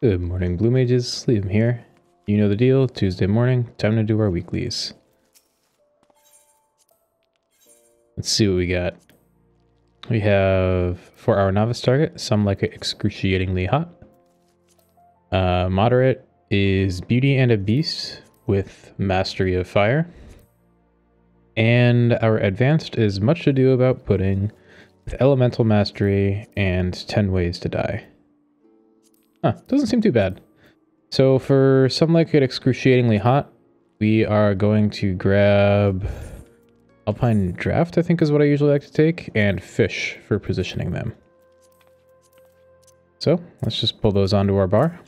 Good morning, Blue Mages. Liam here. You know the deal. Tuesday morning, time to do our weeklies. Let's see what we got. We have, for our novice target, some like it excruciatingly hot. Moderate is Beauty and a Beast with Mastery of Fire. And our advanced is Much Ado About Pudding with Elemental Mastery and 10 Ways to Die. Huh, doesn't seem too bad. So for some like it excruciatingly hot, we are going to grab Alpine Draft, I think is what I usually like to take, and Fish for positioning them. So let's just pull those onto our bar.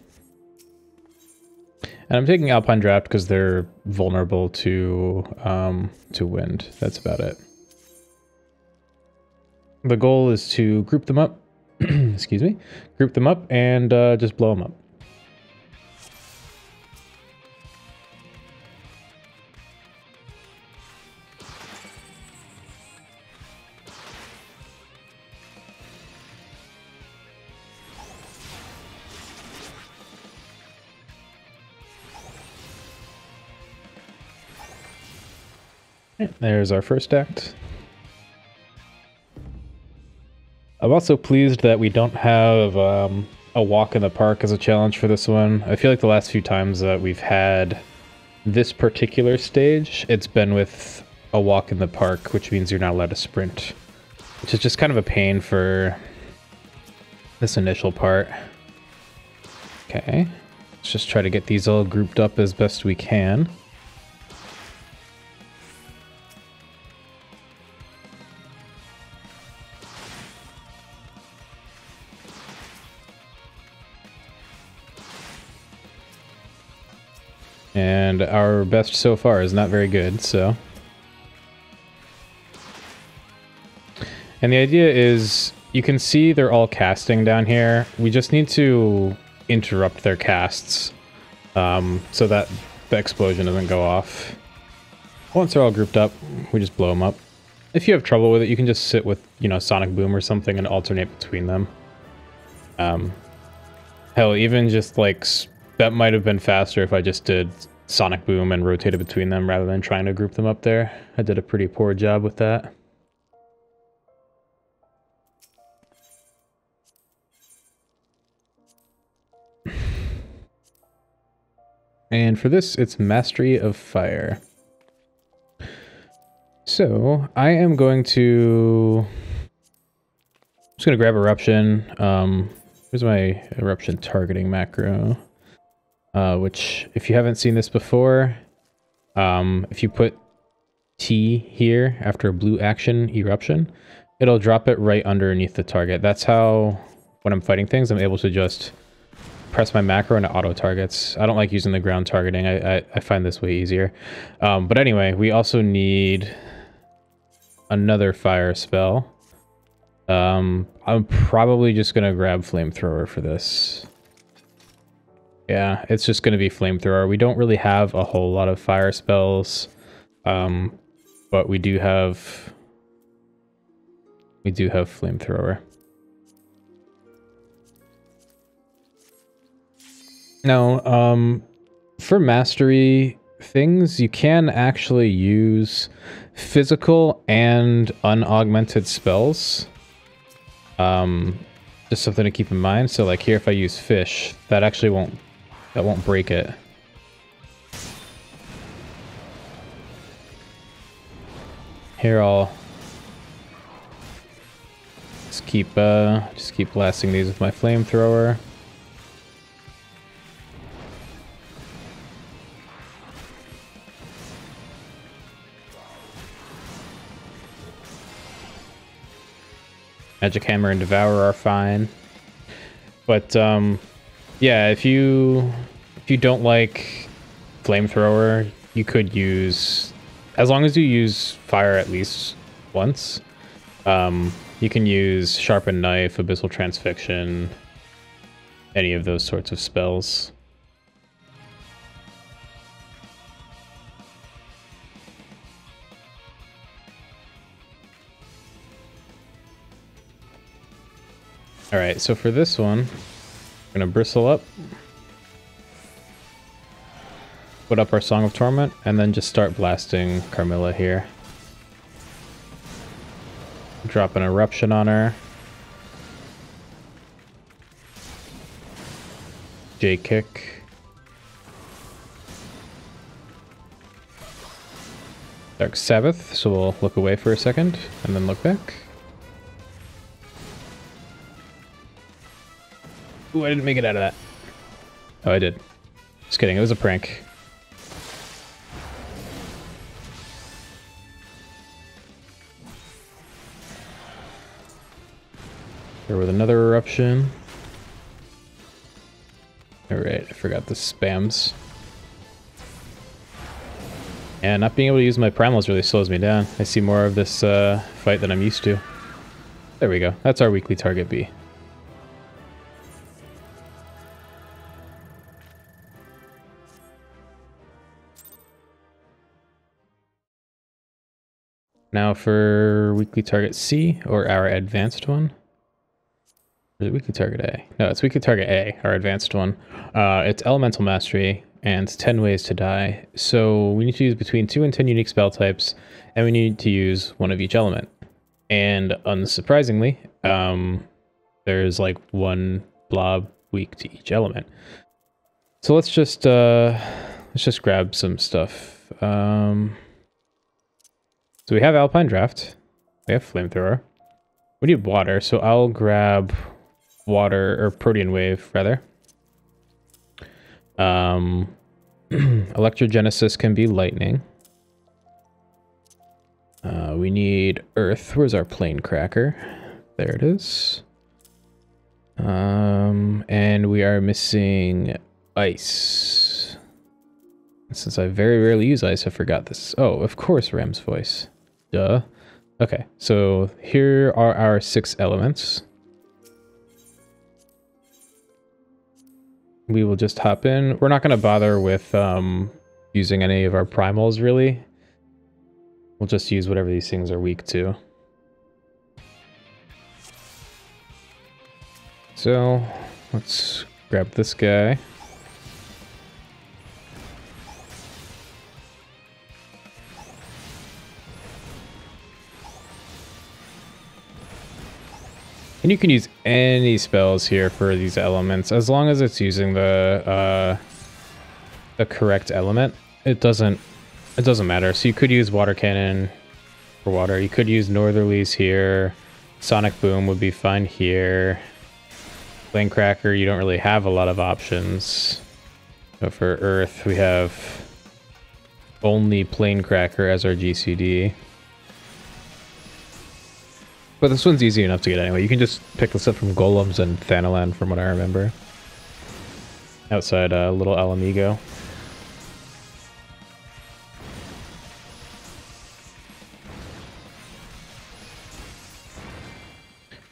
And I'm taking Alpine Draft because they're vulnerable to wind. That's about it. The goal is to group them up. Excuse me. Group them up and just blow them up. There's our first act. I'm also pleased that we don't have a walk in the park as a challenge for this one. I feel like the last few times that we've had this particular stage, it's been with a walk in the park, which means you're not allowed to sprint, which is just kind of a pain for this initial part. Okay, let's just try to get these all grouped up as best we can. And our best so far is not very good, so. And the idea is, you can see they're all casting down here. We just need to interrupt their casts so that the explosion doesn't go off. Once they're all grouped up, we just blow them up. If you have trouble with it, you can just sit with, you know, Sonic Boom or something and alternate between them. Hell, even just like... That might have been faster if I just did Sonic Boom and rotated between them rather than trying to group them up there. I did a pretty poor job with that. And for this, it's Mastery of Fire. So, I am going to... I'm just going to grab Eruption. Here's my Eruption targeting macro. Which, if you haven't seen this before, if you put T here after a blue action eruption, it'll drop it right underneath the target. That's how, when I'm fighting things, I'm able to just press my macro and it auto targets. I don't like using the ground targeting. I find this way easier. But anyway, we also need another fire spell. I'm probably just gonna grab Flamethrower for this. Yeah, it's just going to be Flamethrower. We don't really have a whole lot of fire spells, but we do have Flamethrower. Now, for mastery things, you can actually use physical and unaugmented spells. Just something to keep in mind. So like here, if I use Fish, that actually won't break it. Here I'll just keep blasting these with my Flamethrower. Magic Hammer and Devour are fine. But yeah, if you don't like Flamethrower, you could use, as long as you use fire at least once, you can use Sharpened Knife, Abyssal Transfixion, any of those sorts of spells. Alright, so for this one, I'm gonna bristle up. put up our Song of Torment, and then just start blasting Carmilla here. Drop an Eruption on her. J-Kick. Dark Sabbath, so we'll look away for a second, and then look back. Ooh, I didn't make it out of that. Oh, I did. Just kidding, it was a prank. Here with another Eruption. Alright, I forgot the spams. And not being able to use my primals really slows me down. I see more of this fight than I'm used to. There we go. That's our weekly target B. Now for weekly target C, or our advanced one. Or is it weekly target A? No, it's weekly target A, our advanced one. It's Elemental Mastery, and 10 ways to die. So we need to use between 2 and 10 unique spell types, and we need to use one of each element. And unsurprisingly, there's like one blob weak to each element. So let's just grab some stuff. So we have Alpine Draft, we have Flamethrower, we need water, so I'll grab water, or Protean Wave, rather. Electrogenesis can be lightning. We need Earth. Where's our Plane Cracker? There it is. And we are missing Ice. Since I very rarely use Ice, I forgot this. Oh, of course, Ram's Voice. Duh. Okay, so here are our 6 elements. We will just hop in. We're not going to bother with using any of our primals, really. We'll just use whatever these things are weak to. So, let's grab this guy. And you can use any spells here for these elements, as long as it's using the correct element. It doesn't matter. So you could use Water Cannon for water. You could use Northerlies here. Sonic Boom would be fine here. Plane Cracker, you don't really have a lot of options. So for Earth, we have only Plane Cracker as our GCD. But this one's easy enough to get anyway. You can just pick this up from Golems and Thanalan, from what I remember. Outside Little Alamigo.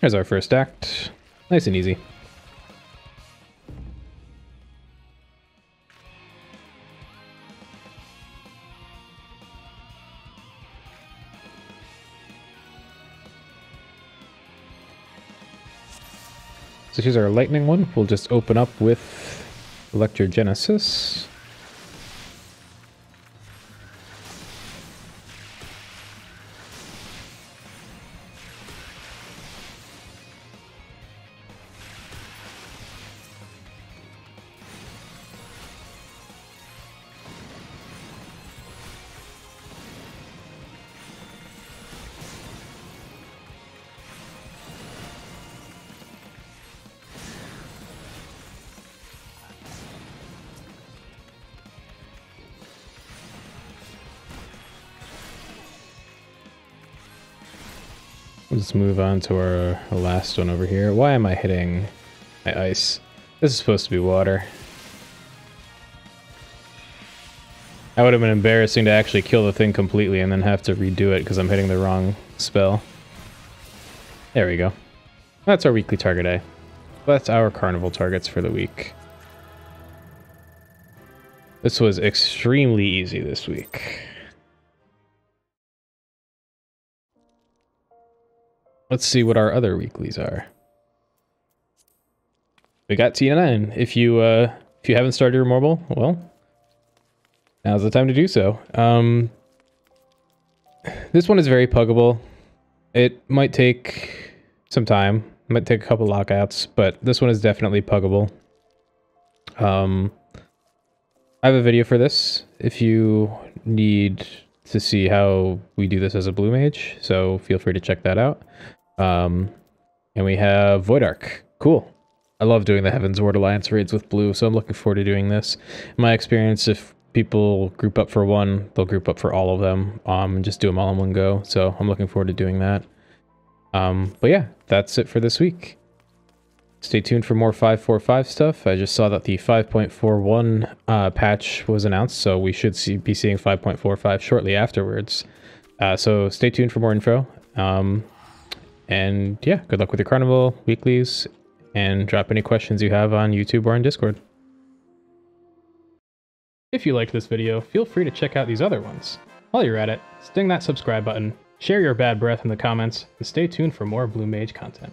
There's our first act. Nice and easy. So here's our lightning one. We'll just open up with Electrogenesis. Let's move on to our last one over here. Why am I hitting my ice? This is supposed to be water. That would have been embarrassing to actually kill the thing completely and then have to redo it because I'm hitting the wrong spell. There we go. That's our weekly target A. That's our carnival targets for the week. This was extremely easy this week. Let's see what our other weeklies are. We got TN9. If you haven't started your mobile, well, now's the time to do so. This one is very puggable. It might take some time. It might take a couple lockouts, but this one is definitely puggable. I have a video for this if you need to see how we do this as a blue mage, so feel free to check that out. And we have Void Arc. Cool. I love doing the Heaven's Ward Alliance raids with blue, so I'm looking forward to doing this. In my experience, if people group up for one, they'll group up for all of them, and just do them all in one go, so I'm looking forward to doing that. But yeah, that's it for this week. Stay tuned for more 5.45 stuff. I just saw that the 5.41 patch was announced, so we should be seeing 5.45 shortly afterwards. So stay tuned for more info. And yeah, good luck with your Carnivale, weeklies, and drop any questions you have on YouTube or on Discord. If you liked this video, feel free to check out these other ones. While you're at it, sting that subscribe button, share your bad breath in the comments, and stay tuned for more Blue Mage content.